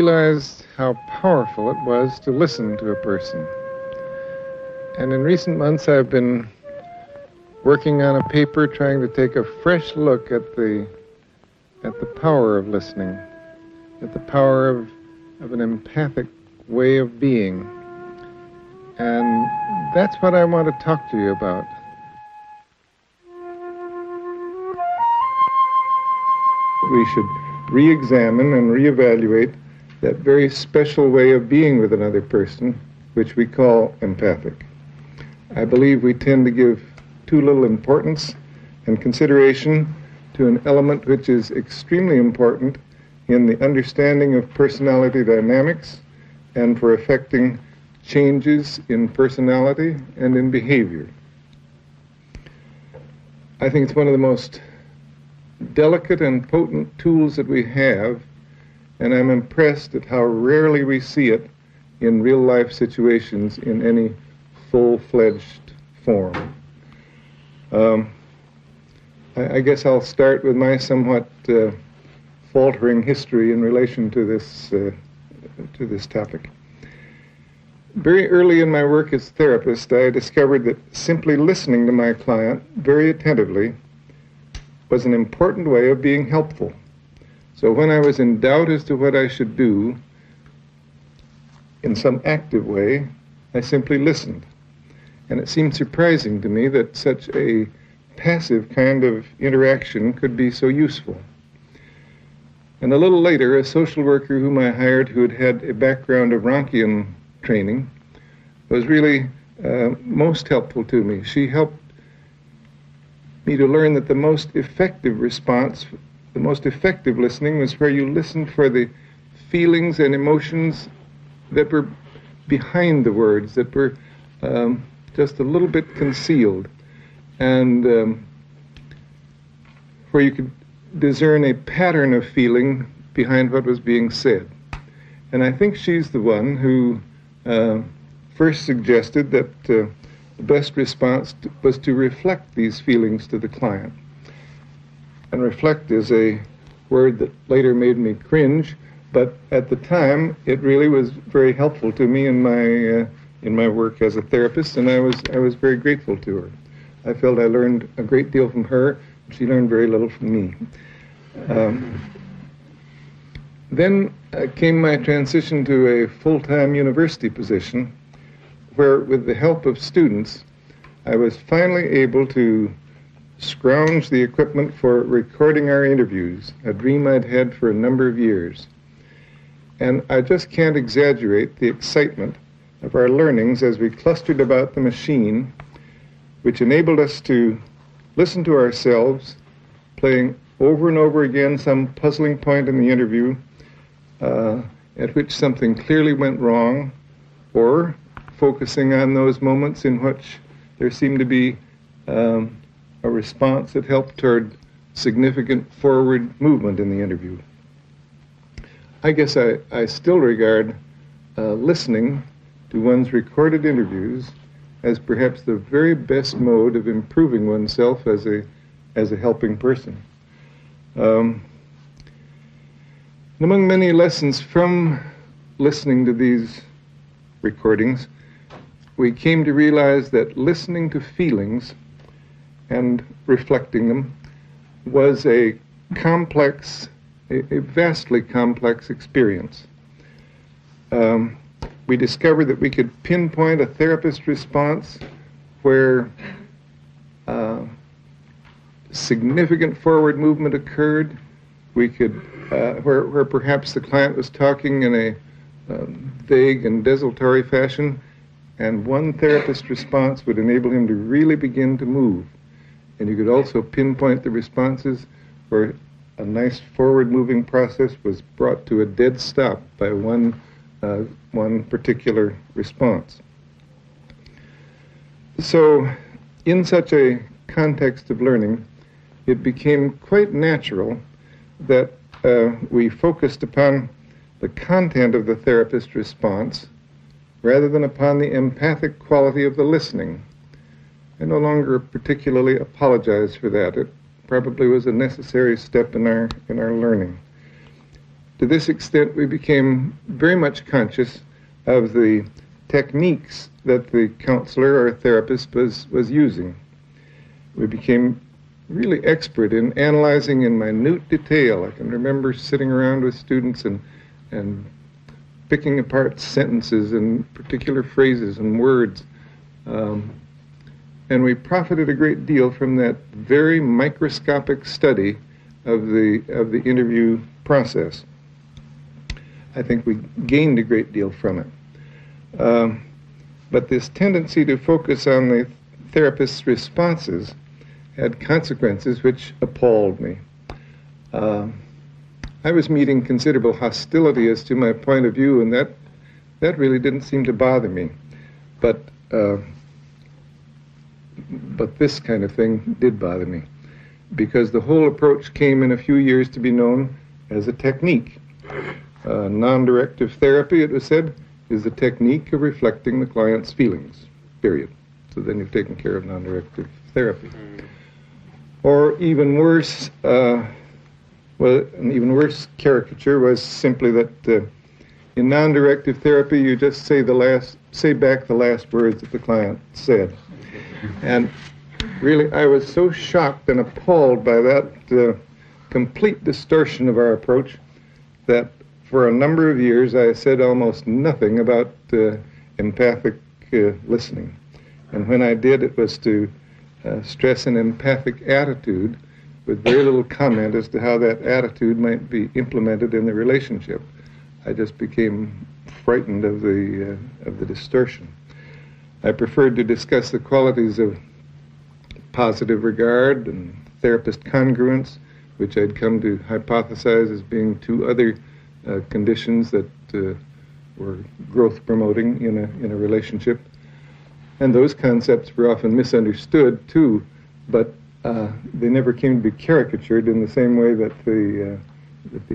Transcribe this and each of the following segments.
realized how powerful it was to listen to a person. And in recent months, I've been working on a paper trying to take a fresh look at the power of listening, at the power of an empathic way of being. And that's what I want to talk to you about. We should re-examine and re-evaluate that very special way of being with another person, which we call empathic. I believe we tend to give too little importance and consideration to an element which is extremely important in the understanding of personality dynamics and for affecting changes in personality and in behavior. I think it's one of the most delicate and potent tools that we have, and I'm impressed at how rarely we see it in real-life situations in any full-fledged form. I guess I'll start with my somewhat faltering history in relation to this topic. Very early in my work as a therapist, I discovered that simply listening to my client very attentively was an important way of being helpful. So when I was in doubt as to what I should do in some active way, I simply listened. And it seemed surprising to me that such a passive kind of interaction could be so useful. And a little later, a social worker whom I hired, who had had a background of Ronkian training, was really most helpful to me. She helped me to learn that the most effective response, the most effective listening, was where you listened for the feelings and emotions that were behind the words, that were just a little bit concealed, and where you could discern a pattern of feeling behind what was being said. And I think she's the one who first suggested that the best response was to reflect these feelings to the client. And reflect is a word that later made me cringe, but at the time it really was very helpful to me in my work as a therapist, and I was very grateful to her. I felt I learned a great deal from her. She learned very little from me. Then came my transition to a full-time university position, where with the help of students, I was finally able to scrounge the equipment for recording our interviews, a dream I'd had for a number of years. And I just can't exaggerate the excitement of our learnings as we clustered about the machine, which enabled us to listen to ourselves, playing over and over again some puzzling point in the interview at which something clearly went wrong, or focusing on those moments in which there seemed to be a response that helped toward significant forward movement in the interview. I guess I still regard listening to one's recorded interviews as perhaps the very best mode of improving oneself as a helping person. Among many lessons from listening to these recordings, we came to realize that listening to feelings and reflecting them was a vastly complex experience. We discovered that we could pinpoint a therapist response where significant forward movement occurred. We could, where perhaps the client was talking in a vague and desultory fashion, and one therapist response would enable him to really begin to move. And you could also pinpoint the responses where a nice forward-moving process was brought to a dead stop by one particular response. So, in such a context of learning, it became quite natural that we focused upon the content of the therapist response rather than upon the empathic quality of the listening. I no longer particularly apologize for that. It probably was a necessary step in our learning. To this extent, we became very much conscious of the techniques that the counselor or therapist was using. We became really expert in analyzing in minute detail. I can remember sitting around with students and picking apart sentences and particular phrases and words. And we profited a great deal from that very microscopic study of the interview process. I think we gained a great deal from it. But this tendency to focus on the therapist's responses had consequences which appalled me. I was meeting considerable hostility as to my point of view, and that really didn't seem to bother me. But this kind of thing did bother me, because the whole approach came in a few years to be known as a technique. Non-directive therapy, it was said, is the technique of reflecting the client's feelings, period. So then you've taken care of non-directive therapy. Or even worse, an even worse caricature was simply that in non-directive therapy, you just say back the last words that the client said. And really, I was so shocked and appalled by that complete distortion of our approach that for a number of years I said almost nothing about empathic listening. And when I did, it was to stress an empathic attitude with very little comment as to how that attitude might be implemented in the relationship. I just became frightened of the distortion. I preferred to discuss the qualities of positive regard and therapist congruence, which I'd come to hypothesize as being two other conditions that were growth promoting in a relationship. And those concepts were often misunderstood too, but they never came to be caricatured in the same way that the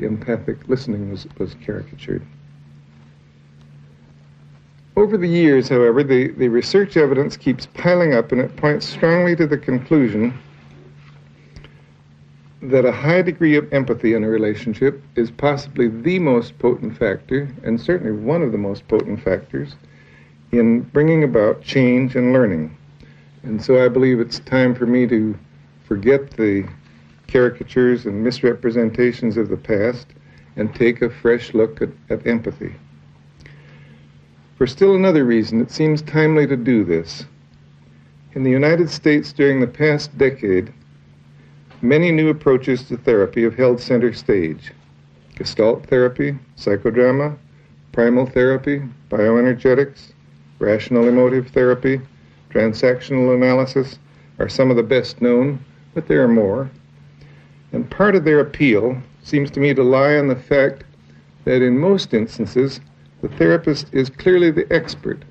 empathic listening was caricatured. Over the years, however, the research evidence keeps piling up, and it points strongly to the conclusion that a high degree of empathy in a relationship is possibly the most potent factor, and certainly one of the most potent factors, in bringing about change and learning. And so I believe it's time for me to forget the caricatures and misrepresentations of the past and take a fresh look at empathy. For still another reason, it seems timely to do this. In the United States during the past decade, many new approaches to therapy have held center stage. Gestalt therapy, psychodrama, primal therapy, bioenergetics, rational emotive therapy, transactional analysis are some of the best known, but there are more. And part of their appeal seems to me to lie in the fact that in most instances, the therapist is clearly the expert,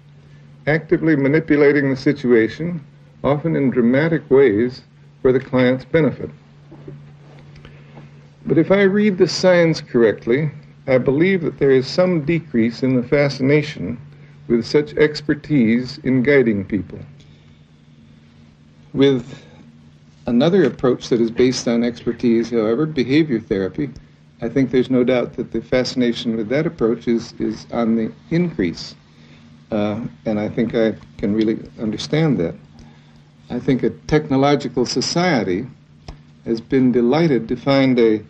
actively manipulating the situation, often in dramatic ways, for the client's benefit. But if I read the signs correctly, I believe that there is some decrease in the fascination with such expertise in guiding people. With another approach that is based on expertise, however, behavior therapy, I think there's no doubt that the fascination with that approach is on the increase. And I think I can really understand that. I think a technological society has been delighted to find a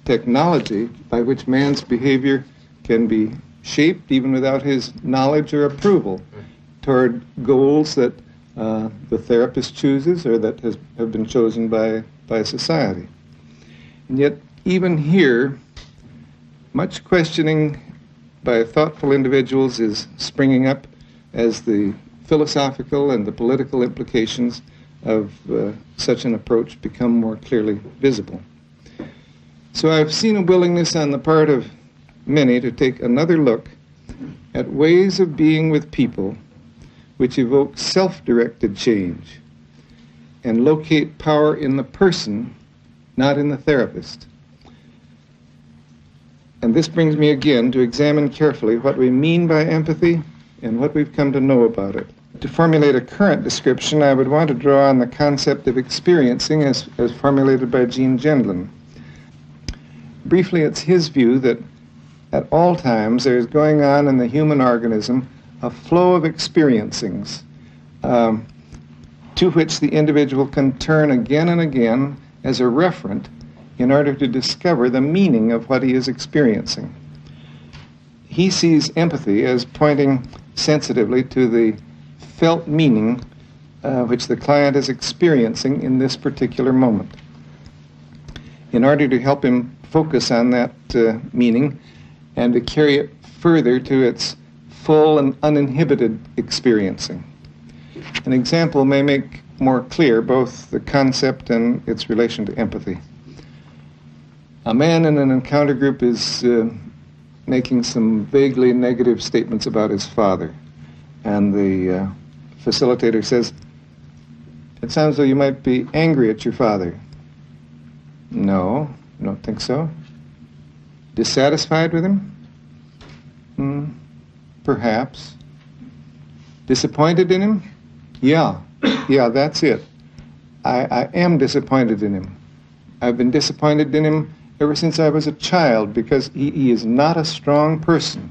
technology by which man's behavior can be shaped, even without his knowledge or approval, toward goals that the therapist chooses or that have been chosen by society. And yet, even here, much questioning by thoughtful individuals is springing up as the philosophical and the political implications of such an approach become more clearly visible. So I've seen a willingness on the part of many to take another look at ways of being with people which evoke self-directed change and locate power in the person, not in the therapist. And this brings me again to examine carefully what we mean by empathy and what we've come to know about it. To formulate a current description, I would want to draw on the concept of experiencing as formulated by Gene Gendlin. Briefly, it's his view that at all times there is going on in the human organism a flow of experiencings to which the individual can turn again and again as a referent in order to discover the meaning of what he is experiencing. He sees empathy as pointing sensitively to the felt meaning which the client is experiencing in this particular moment. In order to help him focus on that meaning and to carry it further to its full and uninhibited experiencing. An example may make more clear both the concept and its relation to empathy. A man in an encounter group is making some vaguely negative statements about his father, and the facilitator says, "It sounds though you might be angry at your father." "No, I don't think so." "Dissatisfied with him?" Perhaps. "Disappointed in him?" Yeah, that's it. I am disappointed in him. I've been disappointed in him ever since I was a child because he is not a strong person.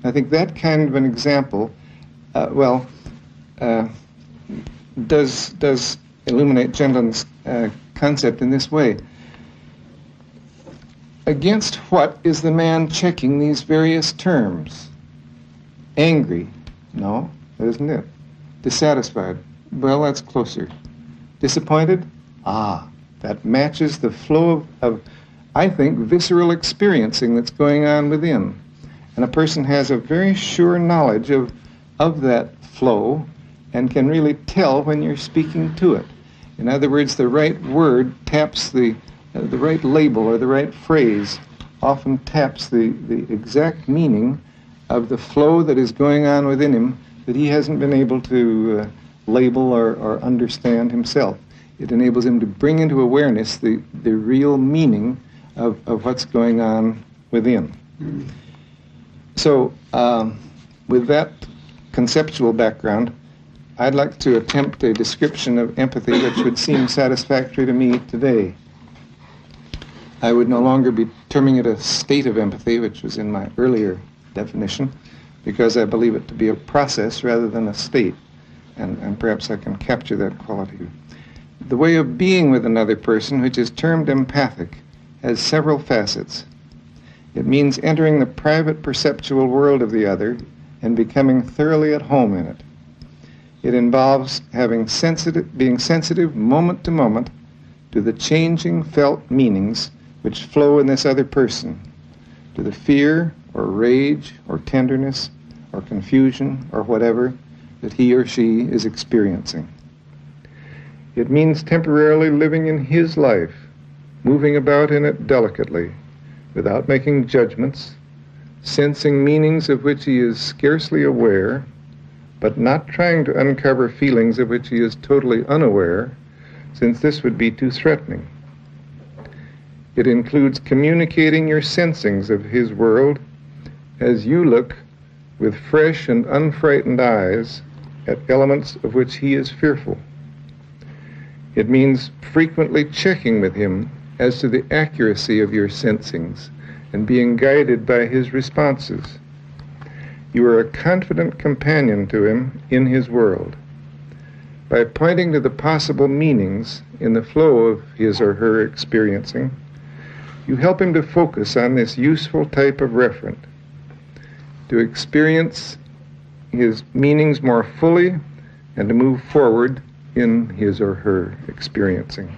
I think that kind of an example, does illuminate Gentleman's concept in this way. Against what is the man checking these various terms? Angry? No, that isn't it. Dissatisfied? Well, that's closer. Disappointed? That matches the flow of, I think, visceral experiencing that's going on within. And a person has a very sure knowledge of that flow and can really tell when you're speaking to it. In other words, the right word taps the right label or the right phrase often taps the exact meaning of the flow that is going on within him that he hasn't been able to label or understand himself. It enables him to bring into awareness the real meaning of what's going on within. So with that conceptual background, I'd like to attempt a description of empathy which would seem satisfactory to me today. I would no longer be terming it a state of empathy, which was in my earlier definition, because I believe it to be a process rather than a state, and perhaps I can capture that quality. The way of being with another person, which is termed empathic, has several facets. It means entering the private perceptual world of the other and becoming thoroughly at home in it. It involves being sensitive moment to moment to the changing felt meanings which flow in this other person, to the fear or rage or tenderness or confusion or whatever that he or she is experiencing. It means temporarily living in his life, moving about in it delicately, without making judgments, sensing meanings of which he is scarcely aware, but not trying to uncover feelings of which he is totally unaware, since this would be too threatening. It includes communicating your sensings of his world as you look with fresh and unfrightened eyes at elements of which he is fearful. It means frequently checking with him as to the accuracy of your sensings and being guided by his responses. You are a confident companion to him in his world. By pointing to the possible meanings in the flow of his or her experiencing, you help him to focus on this useful type of referent, to experience his meanings more fully and to move forward in his or her experiencing.